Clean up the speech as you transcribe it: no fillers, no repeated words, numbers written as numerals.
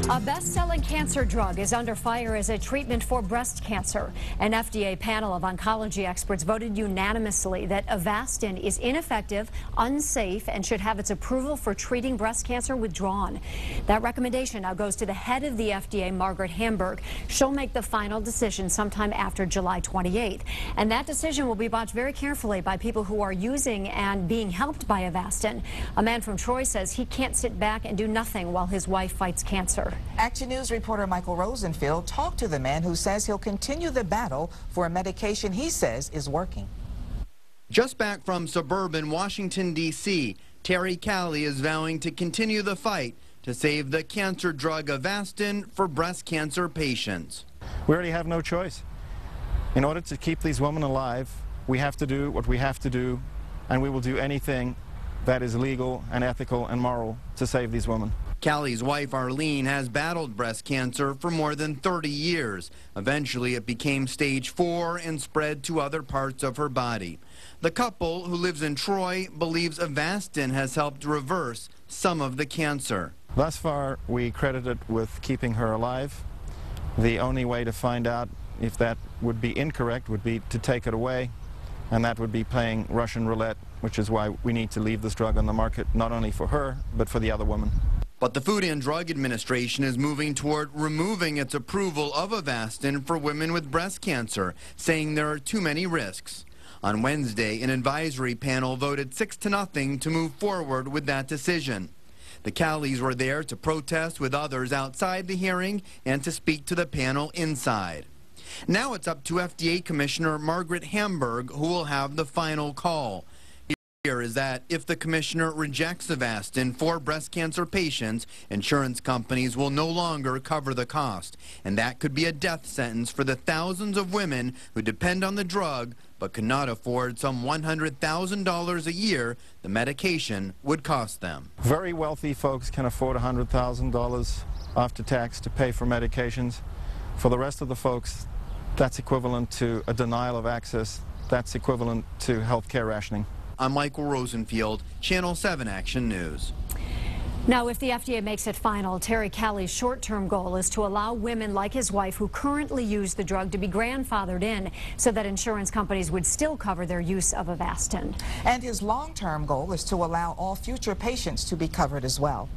A best-selling cancer drug is under fire as a treatment for breast cancer. An FDA panel of oncology experts voted unanimously that Avastin is ineffective, unsafe, and should have its approval for treating breast cancer withdrawn. That recommendation now goes to the head of the FDA, Margaret Hamburg. She'll make the final decision sometime after July 28th. And that decision will be watched very carefully by people who are using and being helped by Avastin. A man from Troy says he can't sit back and do nothing while his wife fights cancer. Action News reporter Michael Rosenfield talked to the man who says he'll continue the battle for a medication he says is working. Just back from suburban Washington, D.C., Terry Callie is vowing to continue the fight to save the cancer drug Avastin for breast cancer patients. We already have no choice. In order to keep these women alive, we have to do what we have to do, and we will do anything that is legal and ethical and moral to save these women. Callie's wife, Arlene, has battled breast cancer for more than 30 years. Eventually, it became stage 4 and spread to other parts of her body. The couple, who lives in Troy, believes Avastin has helped reverse some of the cancer. Thus far, we credit it with keeping her alive. The only way to find out if that would be incorrect would be to take it away, and that would be playing Russian roulette, which is why we need to leave this drug on the market, not only for her, but for the other women. But the Food and Drug Administration is moving toward removing its approval of Avastin for women with breast cancer, saying there are too many risks. On Wednesday, an advisory panel voted 6-0 to move forward with that decision. The Callies were there to protest with others outside the hearing and to speak to the panel inside. Now it's up to FDA Commissioner Margaret Hamburg, who will have the final call. Here is that if the commissioner rejects Avastin for breast cancer patients, insurance companies will no longer cover the cost. And that could be a death sentence for the thousands of women who depend on the drug but cannot afford some $100,000 a year the medication would cost them. Very wealthy folks can afford $100,000 after tax to pay for medications. For the rest of the folks, that's equivalent to a denial of access. That's equivalent to health care rationing. I'm Michael Rosenfield, Channel 7 Action News. Now, if the FDA makes it final, Terry Callie's short-term goal is to allow women like his wife who currently use the drug to be grandfathered in so that insurance companies would still cover their use of Avastin. And his long-term goal is to allow all future patients to be covered as well.